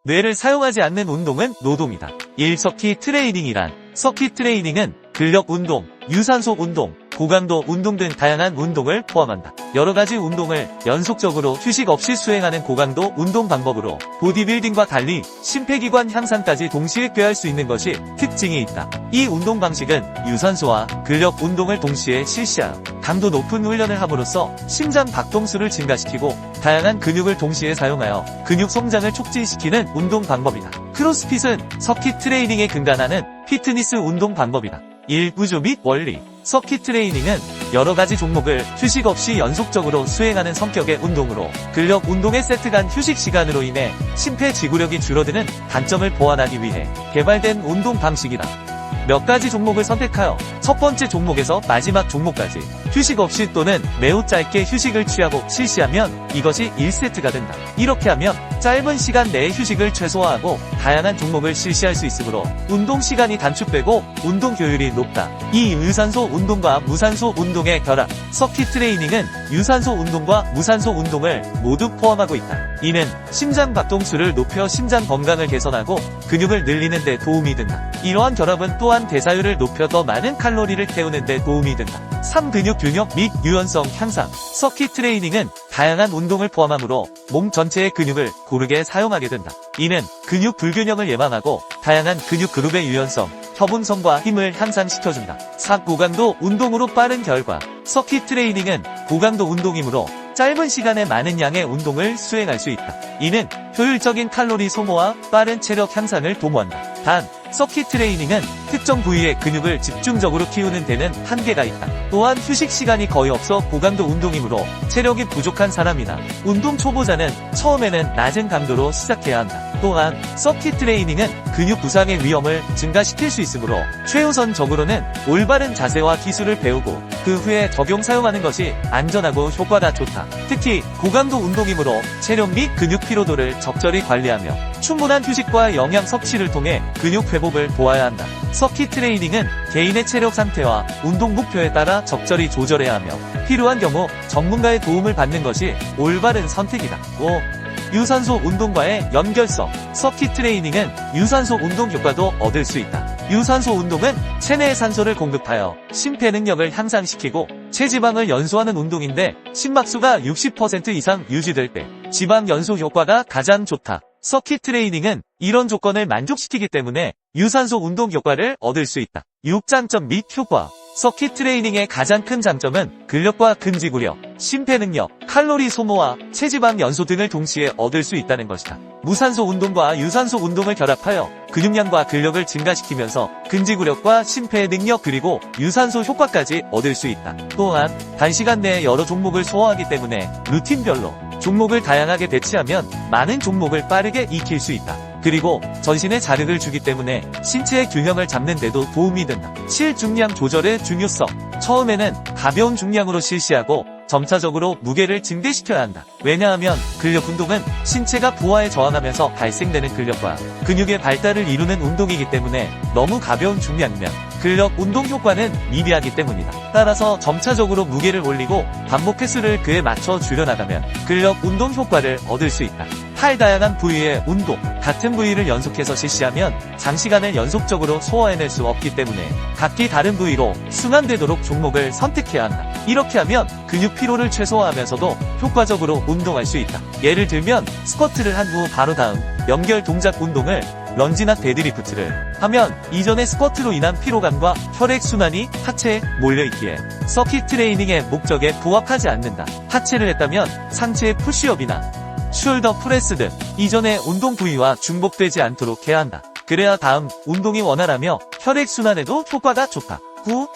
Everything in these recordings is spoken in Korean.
뇌를 사용하지 않는 운동은 노동이다. 1. 서킷 트레이닝이란 서킷 트레이닝은 근력 운동, 유산소 운동, 고강도 운동 등 다양한 운동을 포함한다. 여러가지 운동을 연속적으로 휴식 없이 수행하는 고강도 운동 방법으로 보디빌딩과 달리 심폐기관 향상까지 동시에 꾀할 수 있는 것이 특징이 있다. 이 운동 방식은 유산소와 근력 운동을 동시에 실시하여 강도 높은 훈련을 함으로써 심장 박동수를 증가시키고 다양한 근육을 동시에 사용하여 근육 성장을 촉진시키는 운동 방법이다. 크로스핏은 서킷 트레이닝에 근간하는 피트니스 운동 방법이다. 1. 구조 및 원리 서킷 트레이닝은 여러가지 종목을 휴식 없이 연속적으로 수행하는 성격의 운동으로 근력 운동의 세트 간 휴식 시간으로 인해 심폐지구력이 줄어드는 단점을 보완하기 위해 개발된 운동 방식이다. 몇 가지 종목을 선택하여 첫 번째 종목에서 마지막 종목까지 휴식 없이 또는 매우 짧게 휴식을 취하고 실시하면 이것이 1세트가 된다. 이렇게 하면 짧은 시간 내에 휴식을 최소화하고 다양한 종목을 실시할 수 있으므로 운동 시간이 단축되고 운동 효율이 높다. 이 유산소 운동과 무산소 운동의 결합 서킷 트레이닝은 유산소 운동과 무산소 운동을 모두 포함하고 있다. 이는 심장 박동수를 높여 심장 건강을 개선하고 근육을 늘리는 데 도움이 된다. 이러한 결합은 또한 대사율을 높여 더 많은 칼로리를 태우는 데 도움이 된다. 3. 근육 균형 및 유연성 향상 서킷 트레이닝은 다양한 운동을 포함하므로 몸 전체의 근육을 고르게 사용하게 된다. 이는 근육 불균형을 예방하고 다양한 근육 그룹의 유연성, 협응성과 힘을 향상시켜준다. 4. 고강도 운동으로 빠른 결과 서킷 트레이닝은 고강도 운동이므로 짧은 시간에 많은 양의 운동을 수행할 수 있다. 이는 효율적인 칼로리 소모와 빠른 체력 향상을 도모한다. 단, 서킷 트레이닝은 특정 부위의 근육을 집중적으로 키우는 데는 한계가 있다. 또한 휴식 시간이 거의 없어 고강도 운동이므로 체력이 부족한 사람이나 운동 초보자는 처음에는 낮은 강도로 시작해야 한다. 또한 서킷 트레이닝은 근육 부상의 위험을 증가시킬 수 있으므로 최우선적으로는 올바른 자세와 기술을 배우고 그 후에 사용하는 것이 안전하고 효과가 좋다. 특히 고강도 운동이므로 체력 및 근육 피로도를 적절히 관리하며 충분한 휴식과 영양 섭취를 통해 근육 회복을 도와야 한다. 서킷 트레이닝은 개인의 체력 상태와 운동 목표에 따라 적절히 조절해야 하며 필요한 경우 전문가의 도움을 받는 것이 올바른 선택이다. 5. 유산소 운동과의 연결성 서킷 트레이닝은 유산소 운동 효과도 얻을 수 있다. 유산소 운동은 체내에 산소를 공급하여 심폐 능력을 향상시키고 체지방을 연소하는 운동인데 심박수가 60% 이상 유지될 때 지방 연소 효과가 가장 좋다. 서킷 트레이닝은 이런 조건을 만족시키기 때문에 유산소 운동 효과를 얻을 수 있다. 6. 장점 및 효과 서킷 트레이닝의 가장 큰 장점은 근력과 근지구력, 심폐능력, 칼로리 소모와 체지방 연소 등을 동시에 얻을 수 있다는 것이다. 무산소 운동과 유산소 운동을 결합하여 근육량과 근력을 증가시키면서 근지구력과 심폐능력 그리고 유산소 효과까지 얻을 수 있다. 또한 단시간 내에 여러 종목을 소화하기 때문에 루틴별로 종목을 다양하게 배치하면 많은 종목을 빠르게 익힐 수 있다. 그리고 전신에 자극을 주기 때문에 신체의 균형을 잡는 데도 도움이 된다. 실중량 조절의 중요성 처음에는 가벼운 중량으로 실시하고 점차적으로 무게를 증대시켜야 한다. 왜냐하면 근력 운동은 신체가 부하에 저항하면서 발생되는 근력과 근육의 발달을 이루는 운동이기 때문에 너무 가벼운 중량이면 근력 운동 효과는 미비하기 때문이다. 따라서 점차적으로 무게를 올리고 반복 횟수를 그에 맞춰 줄여나가면 근력 운동 효과를 얻을 수 있다. 8. 다양한 부위의 운동 같은 부위를 연속해서 실시하면 장시간을 연속적으로 소화해낼 수 없기 때문에 각기 다른 부위로 순환되도록 종목을 선택해야 한다. 이렇게 하면 근육 피로를 최소화하면서도 효과적으로 운동할 수 있다. 예를 들면 스쿼트를 한 후 바로 다음 연결 동작 운동을 런지나 데드리프트를 하면 이전의 스쿼트로 인한 피로감과 혈액순환이 하체에 몰려있기에 서킷 트레이닝의 목적에 부합하지 않는다. 하체를 했다면 상체의 푸시업이나 숄더 프레스 등 이전의 운동 부위와 중복되지 않도록 해야 한다. 그래야 다음 운동이 원활하며 혈액순환에도 효과가 좋다. 9.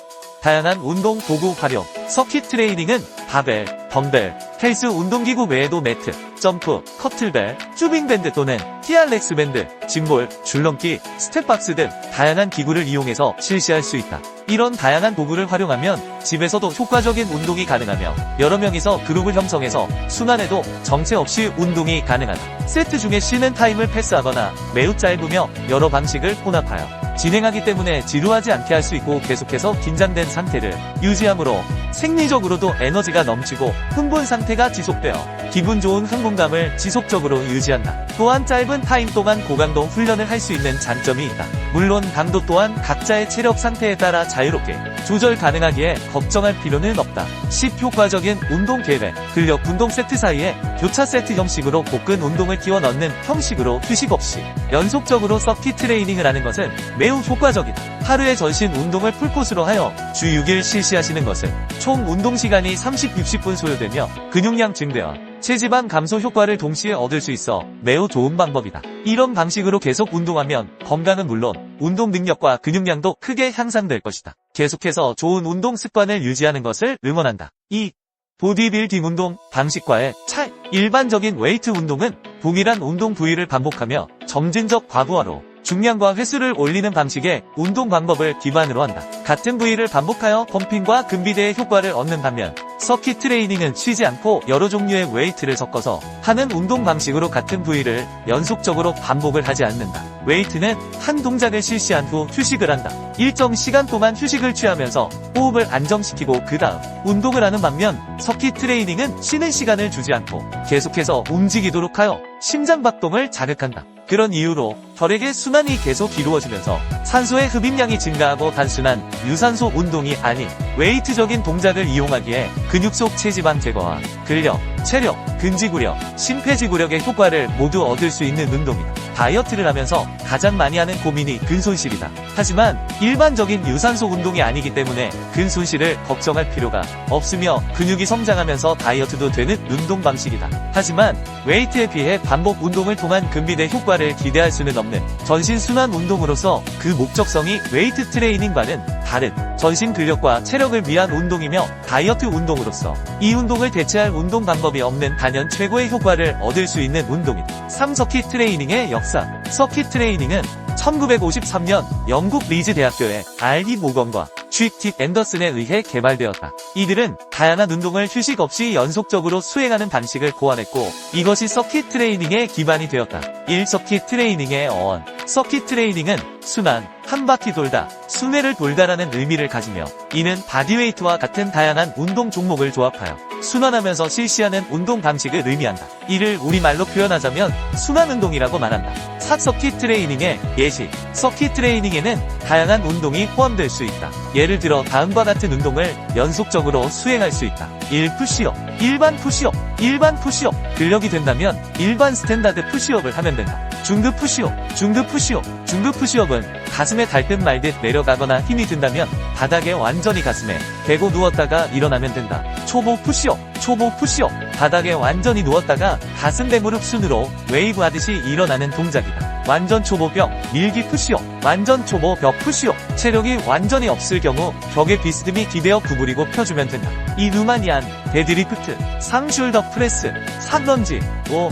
다양한 운동 도구 활용 서킷 트레이닝은 바벨, 덤벨, 헬스 운동기구 외에도 매트, 점프, 커틀벨, 튜빙밴드 또는 TRX 밴드, 짐볼, 줄넘기, 스텝박스 등 다양한 기구를 이용해서 실시할 수 있다. 이런 다양한 도구를 활용하면 집에서도 효과적인 운동이 가능하며 여러 명이서 그룹을 형성해서 순환에도 정체 없이 운동이 가능하다. 세트 중에 쉬는 타임을 패스하거나 매우 짧으며 여러 방식을 혼합하여 진행하기 때문에 지루하지 않게 할 수 있고 계속해서 긴장된 상태를 유지하므로 생리적으로도 에너지가 넘치고 흥분 상태가 지속되어 기분 좋은 흥분감을 지속적으로 유지한다. 또한 짧은 타임 동안 고강도 훈련을 할 수 있는 장점이 있다. 물론 강도 또한 각자의 체력 상태에 따라 자유롭게 조절 가능하기에 걱정할 필요는 없다. 10 효과적인 운동 계획, 근력 운동 세트 사이에 교차 세트 형식으로 복근 운동을 끼워 넣는 형식으로 휴식 없이 연속적으로 서킷 트레이닝을 하는 것은 매우 효과적이다. 하루에 전신 운동을 풀코스로 하여 주 6일 실시하시는 것은 총 운동 시간이 30-60분 소요되며 근육량 증대와 체지방 감소 효과를 동시에 얻을 수 있어 매우 좋은 방법이다. 이런 방식으로 계속 운동하면 건강은 물론 운동 능력과 근육량도 크게 향상될 것이다. 계속해서 좋은 운동 습관을 유지하는 것을 응원한다. 2. 보디빌딩 운동 방식과의 차이. 일반적인 웨이트 운동은 동일한 운동 부위를 반복하며 점진적 과부하로 중량과 횟수를 올리는 방식의 운동 방법을 기반으로 한다. 같은 부위를 반복하여 펌핑과 근비대의 효과를 얻는 반면 서킷 트레이닝은 쉬지 않고 여러 종류의 웨이트를 섞어서 하는 운동 방식으로 같은 부위를 연속적으로 반복을 하지 않는다. 웨이트는 한 동작을 실시한 후 휴식을 한다. 일정 시간 동안 휴식을 취하면서 호흡을 안정시키고 그 다음 운동을 하는 반면 서킷 트레이닝은 쉬는 시간을 주지 않고 계속해서 움직이도록 하여 심장박동을 자극한다. 그런 이유로 혈액의 순환이 계속 이루어지면서 산소의 흡입량이 증가하고 단순한 유산소 운동이 아닌 웨이트적인 동작을 이용하기에 근육 속 체지방 제거와 근력, 체력, 근지구력, 심폐지구력의 효과를 모두 얻을 수 있는 운동이다. 다이어트를 하면서 가장 많이 하는 고민이 근손실이다. 하지만 일반적인 유산소 운동이 아니기 때문에 근손실을 걱정할 필요가 없으며 근육이 성장하면서 다이어트도 되는 운동 방식이다. 하지만 웨이트에 비해 반복 운동을 통한 근비대 효과를 기대할 수는 없는 전신순환 운동으로서 그 목적성이 웨이트 트레이닝과는 다른 전신 근력과 체력을 위한 운동이며 다이어트 운동으로서 이 운동을 대체할 운동 방법이 없는 단연 최고의 효과를 얻을 수 있는 운동이다. 3. 서킷 트레이닝의 역사. 서킷 트레이닝은 1953년 영국 리즈 대학교의 R.D. 모건과 G.T. 앤더슨에 의해 개발되었다. 이들은 다양한 운동을 휴식 없이 연속적으로 수행하는 방식을 고안했고 이것이 서킷 트레이닝의 기반이 되었다. 1. 서킷 트레이닝의 어원. 서킷 트레이닝은 순환, 한 바퀴 돌다, 순회를 돌다라는 의미를 가지며 이는 바디웨이트와 같은 다양한 운동 종목을 조합하여 순환하면서 실시하는 운동 방식을 의미한다. 이를 우리말로 표현하자면 순환운동이라고 말한다. 4. 서킷 트레이닝의 예시. 서킷 트레이닝에는 다양한 운동이 포함될 수 있다. 예를 들어 다음과 같은 운동을 연속적으로 수행할 수 있다. 1. 푸시업. 일반 푸시업. 일반 푸시업. 근력이 된다면 일반 스탠다드 푸시업을 하면 된다. 중급 푸시업. 중급 푸시업. 중급 푸시업은 가슴에 닿듯 말듯 내려가거나 힘이 든다면 바닥에 완전히 가슴에 대고 누웠다가 일어나면 된다. 초보 푸시업. 초보 푸시업. 바닥에 완전히 누웠다가 가슴 대무릎 순으로 웨이브 하듯이 일어나는 동작이다. 완전 초보 벽, 밀기 푸시업. 완전 초보 벽 푸시업. 체력이 완전히 없을 경우 벽에 비스듬히 기대어 구부리고 펴주면 된다. 이 루마니안 데드리프트. 3. 숄더 프레스. 4. 런지. 5.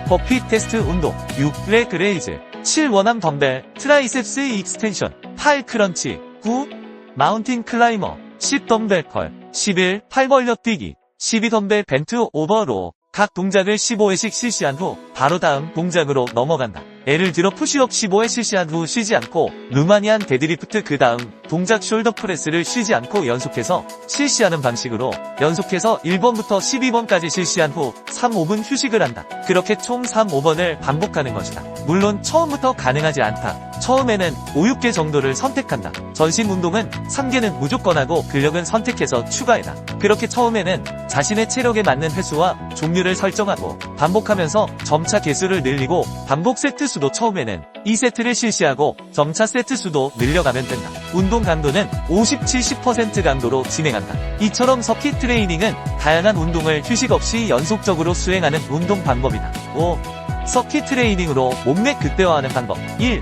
버핏 테스트 운동. 6. 레그 레이즈. 7. 원암 덤벨 트라이셉스 익스텐션. 8. 크런치. 9. 마운틴 클라이머. 10. 덤벨 컬. 11. 팔 벌려 뛰기. 12. 덤벨 벤트 오버로. 각 동작을 15회씩 실시한 후 바로 다음 동작으로 넘어간다. 예를 들어 푸시업 15회 실시한 후 쉬지 않고 루마니안 데드리프트 그 다음 동작 숄더 프레스를 쉬지 않고 연속해서 실시하는 방식으로 연속해서 1번부터 12번까지 실시한 후 3-5분 휴식을 한다. 그렇게 총 3-5번을 반복하는 것이다. 물론 처음부터 가능하지 않다. 처음에는 5-6개 정도를 선택한다. 전신 운동은 3개는 무조건 하고 근력은 선택해서 추가해라. 그렇게 처음에는 자신의 체력에 맞는 횟수와 종류를 설정하고 반복하면서 점차 개수를 늘리고 반복 세트 수도 처음에는 2세트를 실시하고 점차 세트 수도 늘려가면 된다. 운동 강도는 50-70% 강도로 진행한다. 이처럼 서킷 트레이닝은 다양한 운동을 휴식 없이 연속적으로 수행하는 운동 방법이다. 5. 서킷 트레이닝으로 몸매 극대화하는 방법. 1.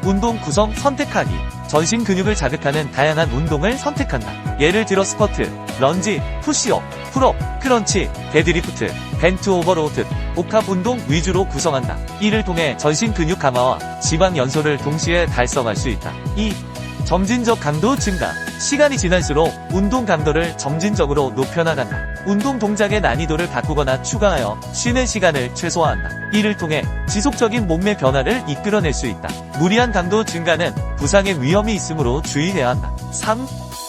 운동 구성 선택하기. 전신 근육을 자극하는 다양한 운동을 선택한다. 예를 들어 스쿼트, 런지, 푸시업, 풀업, 크런치, 데드리프트, 벤트 오버로드, 복합 운동 위주로 구성한다. 이를 통해 전신 근육 강화와 지방 연소를 동시에 달성할 수 있다. 2. 점진적 강도 증가. 시간이 지날수록 운동 강도를 점진적으로 높여나간다. 운동 동작의 난이도를 바꾸거나 추가하여 쉬는 시간을 최소화한다. 이를 통해 지속적인 몸매 변화를 이끌어낼 수 있다. 무리한 강도 증가는 부상의 위험이 있으므로 주의해야 한다. 3.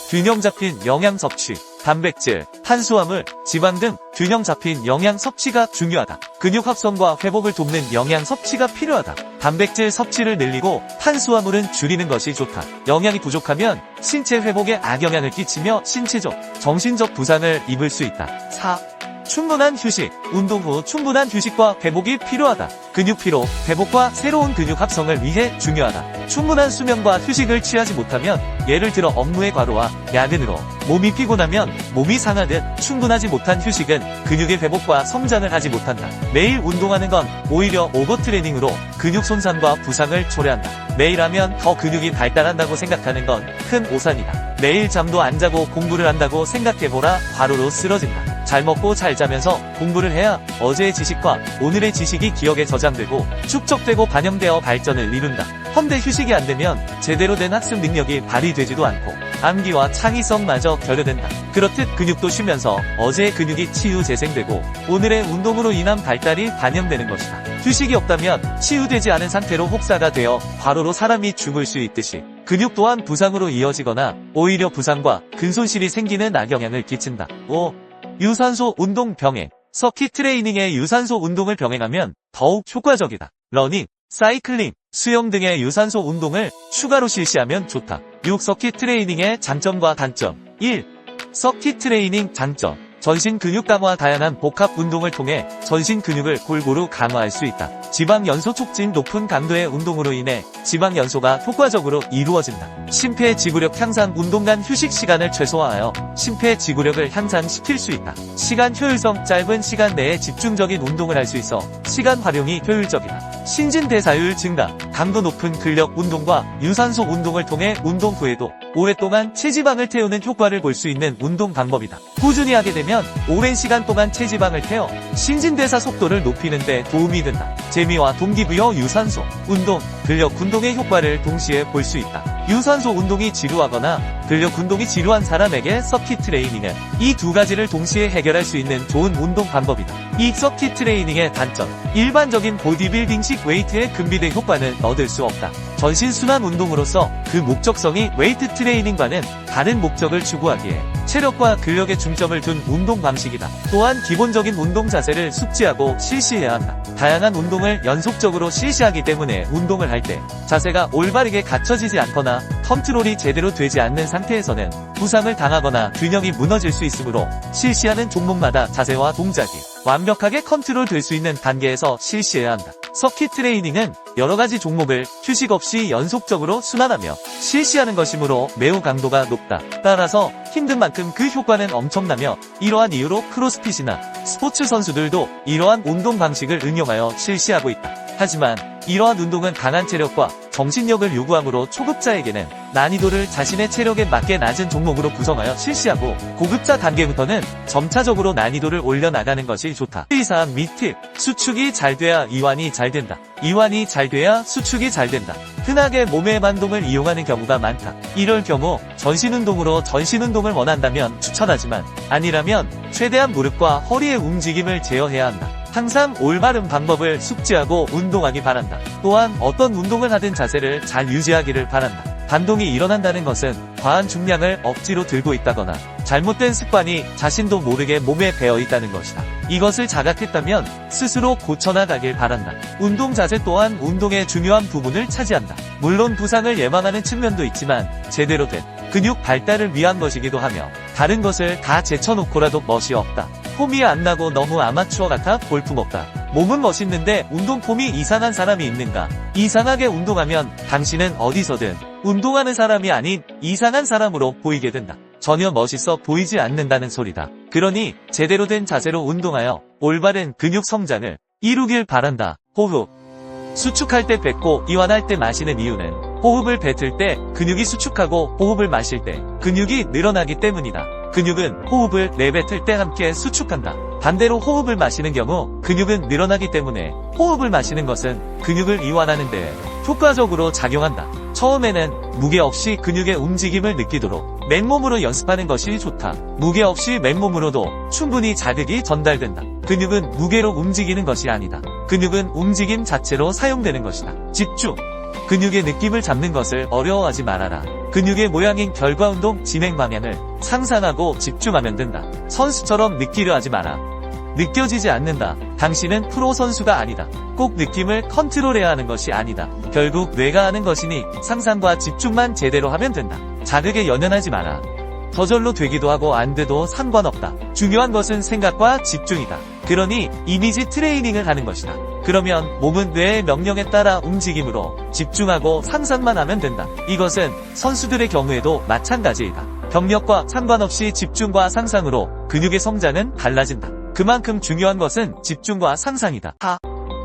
균형 잡힌 영양 섭취. 단백질, 탄수화물, 지방 등 균형 잡힌 영양 섭취가 중요하다. 근육 합성과 회복을 돕는 영양 섭취가 필요하다. 단백질 섭취를 늘리고 탄수화물은 줄이는 것이 좋다. 영양이 부족하면 신체 회복에 악영향을 끼치며 신체적, 정신적 부상을 입을 수 있다. 4. 충분한 휴식. 운동 후 충분한 휴식과 회복이 필요하다. 근육 피로, 회복과 새로운 근육 합성을 위해 중요하다. 충분한 수면과 휴식을 취하지 못하면 예를 들어 업무의 과로와 야근으로 몸이 피곤하면 몸이 상하듯 충분하지 못한 휴식은 근육의 회복과 성장을 하지 못한다. 매일 운동하는 건 오히려 오버트레이닝으로 근육 손상과 부상을 초래한다. 매일 하면 더 근육이 발달한다고 생각하는 건 큰 오산이다. 매일 잠도 안 자고 공부를 한다고 생각해보라. 과로로 쓰러진다. 잘 먹고 잘 자면서 공부를 해야 어제의 지식과 오늘의 지식이 기억에 저장되고 축적되고 반영되어 발전을 이룬다. 헌데 휴식이 안 되면 제대로 된 학습 능력이 발휘되지도 않고 암기와 창의성마저 결여된다. 그렇듯 근육도 쉬면서 어제의 근육이 치유 재생되고 오늘의 운동으로 인한 발달이 반영되는 것이다. 휴식이 없다면 치유되지 않은 상태로 혹사가 되어 과로로 사람이 죽을 수 있듯이 근육 또한 부상으로 이어지거나 오히려 부상과 근손실이 생기는 악영향을 끼친다. 5. 유산소 운동 병행. 서킷 트레이닝의 유산소 운동을 병행하면 더욱 효과적이다. 러닝, 사이클링, 수영 등의 유산소 운동을 추가로 실시하면 좋다. 6. 서킷 트레이닝의 장점과 단점. 1. 서킷 트레이닝 장점. 전신 근육 강화. 다양한 복합 운동을 통해 전신 근육을 골고루 강화할 수 있다. 지방 연소 촉진. 높은 강도의 운동으로 인해 지방 연소가 효과적으로 이루어진다. 심폐지구력 향상. 운동 간 휴식 시간을 최소화하여 심폐지구력을 향상시킬 수 있다. 시간 효율성. 짧은 시간 내에 집중적인 운동을 할 수 있어 시간 활용이 효율적이다. 신진대사율 증가. 강도 높은 근력 운동과 유산소 운동을 통해 운동 후에도 오랫동안 체지방을 태우는 효과를 볼 수 있는 운동 방법이다. 꾸준히 하게 되면 오랜 시간 동안 체지방을 태워 신진대사 속도를 높이는 데 도움이 된다. 재미와 동기부여. 유산소 운동, 근력 운동의 효과를 동시에 볼 수 있다. 유산소 운동이 지루하거나 근력 운동이 지루한 사람에게 서킷 트레이닝은 이 두 가지를 동시에 해결할 수 있는 좋은 운동 방법이다. 이 서킷 트레이닝의 단점. 일반적인 보디빌딩식 웨이트의 근비대 효과는 얻을 수 없다. 전신순환 운동으로서 그 목적성이 웨이트 트레이닝과는 다른 목적을 추구하기에 체력과 근력에 중점을 둔 운동 방식이다. 또한 기본적인 운동 자세를 숙지하고 실시해야 한다. 다양한 운동을 연속적으로 실시하기 때문에 운동을 할 때 자세가 올바르게 갖춰지지 않거나 컨트롤이 제대로 되지 않는 상태에서는 부상을 당하거나 균형이 무너질 수 있으므로 실시하는 종목마다 자세와 동작이 완벽하게 컨트롤 될 수 있는 단계에서 실시해야 한다. 서킷 트레이닝은 여러가지 종목을 휴식 없이 연속적으로 순환하며 실시하는 것이므로 매우 강도가 높다. 따라서 힘든 만큼 그 효과는 엄청나며 이러한 이유로 크로스핏이나 스포츠 선수들도 이러한 운동 방식을 응용하여 실시하고 있다. 하지만 이러한 운동은 강한 체력과 정신력을 요구하므로 초급자에게는 난이도를 자신의 체력에 맞게 낮은 종목으로 구성하여 실시하고 고급자 단계부터는 점차적으로 난이도를 올려나가는 것이 좋다. 의사항 및 팁. 수축이 잘 돼야 이완이 잘 된다. 이완이 잘 돼야 수축이 잘 된다. 흔하게 몸의 반동을 이용하는 경우가 많다. 이럴 경우 전신운동으로 전신운동을 원한다면 추천하지만 아니라면 최대한 무릎과 허리의 움직임을 제어해야 한다. 항상 올바른 방법을 숙지하고 운동하기 바란다. 또한 어떤 운동을 하든 자세를 잘 유지하기를 바란다. 반동이 일어난다는 것은 과한 중량을 억지로 들고 있다거나 잘못된 습관이 자신도 모르게 몸에 배어 있다는 것이다. 이것을 자각했다면 스스로 고쳐나가길 바란다. 운동 자세 또한 운동의 중요한 부분을 차지한다. 물론 부상을 예방하는 측면도 있지만 제대로 된 근육 발달을 위한 것이기도 하며 다른 것을 다 제쳐놓고라도 멋이 없다. 폼이 안 나고 너무 아마추어 같아 볼품없다. 몸은 멋있는데 운동 폼이 이상한 사람이 있는가? 이상하게 운동하면 당신은 어디서든 운동하는 사람이 아닌 이상한 사람으로 보이게 된다. 전혀 멋있어 보이지 않는다는 소리다. 그러니 제대로 된 자세로 운동하여 올바른 근육 성장을 이루길 바란다. 호흡. 수축할 때 뱉고 이완할 때 마시는 이유는 호흡을 뱉을 때 근육이 수축하고 호흡을 마실 때 근육이 늘어나기 때문이다. 근육은 호흡을 내뱉을 때 함께 수축한다. 반대로 호흡을 마시는 경우 근육은 늘어나기 때문에 호흡을 마시는 것은 근육을 이완하는 데 효과적으로 작용한다. 처음에는 무게 없이 근육의 움직임을 느끼도록 맨몸으로 연습하는 것이 좋다. 무게 없이 맨몸으로도 충분히 자극이 전달된다. 근육은 무게로 움직이는 것이 아니다. 근육은 움직임 자체로 사용되는 것이다. 집중. 근육의 느낌을 잡는 것을 어려워하지 말아라. 근육의 모양인 결과 운동 진행 방향을 상상하고 집중하면 된다. 선수처럼 느끼려 하지 마라. 느껴지지 않는다. 당신은 프로 선수가 아니다. 꼭 느낌을 컨트롤해야 하는 것이 아니다. 결국 뇌가 하는 것이니 상상과 집중만 제대로 하면 된다. 자극에 연연하지 마라. 저절로 되기도 하고 안 돼도 상관없다. 중요한 것은 생각과 집중이다. 그러니 이미지 트레이닝을 하는 것이다. 그러면 몸은 뇌의 명령에 따라 움직임으로 집중하고 상상만 하면 된다. 이것은 선수들의 경우에도 마찬가지이다. 경력과 상관없이 집중과 상상으로 근육의 성장은 달라진다. 그만큼 중요한 것은 집중과 상상이다.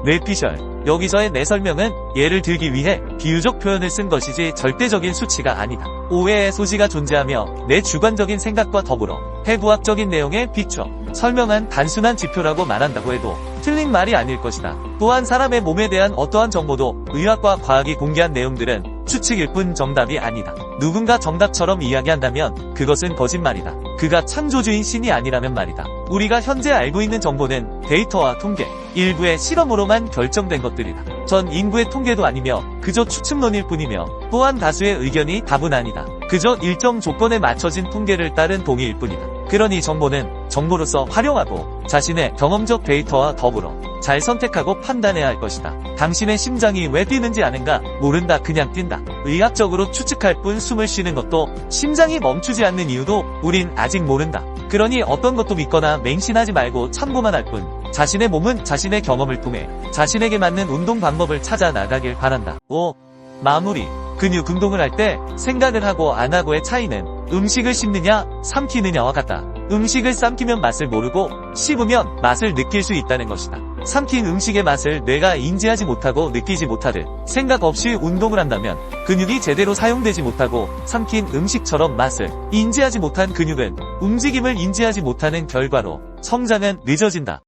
뇌피셜. 여기서의 내 설명은 예를 들기 위해 비유적 표현을 쓴 것이지 절대적인 수치가 아니다. 오해의 소지가 존재하며 내 주관적인 생각과 더불어 해부학적인 내용에 비춰 설명한 단순한 지표라고 말한다고 해도 틀린 말이 아닐 것이다. 또한 사람의 몸에 대한 어떠한 정보도 의학과 과학이 공개한 내용들은 추측일 뿐 정답이 아니다. 누군가 정답처럼 이야기한다면 그것은 거짓말이다. 그가 창조주인 신이 아니라면 말이다. 우리가 현재 알고 있는 정보는 데이터와 통계, 일부의 실험으로만 결정된 것들이다. 전 인구의 통계도 아니며 그저 추측론일 뿐이며 또한 다수의 의견이 답은 아니다. 그저 일정 조건에 맞춰진 통계를 따른 동의일 뿐이다. 그러니 정보는 정보로서 활용하고 자신의 경험적 데이터와 더불어 잘 선택하고 판단해야 할 것이다. 당신의 심장이 왜 뛰는지 아는가? 모른다. 그냥 뛴다. 의학적으로 추측할 뿐 숨을 쉬는 것도 심장이 멈추지 않는 이유도 우린 아직 모른다. 그러니 어떤 것도 믿거나 맹신하지 말고 참고만 할 뿐 자신의 몸은 자신의 경험을 통해 자신에게 맞는 운동 방법을 찾아 나가길 바란다. 5. 마무리. 근육 운동을 할 때 생각을 하고 안 하고의 차이는 음식을 씹느냐 삼키느냐와 같다. 음식을 삼키면 맛을 모르고 씹으면 맛을 느낄 수 있다는 것이다. 삼킨 음식의 맛을 뇌가 인지하지 못하고 느끼지 못하듯 생각 없이 운동을 한다면 근육이 제대로 사용되지 못하고 삼킨 음식처럼 맛을 인지하지 못한 근육은 움직임을 인지하지 못하는 결과로 성장은 늦어진다.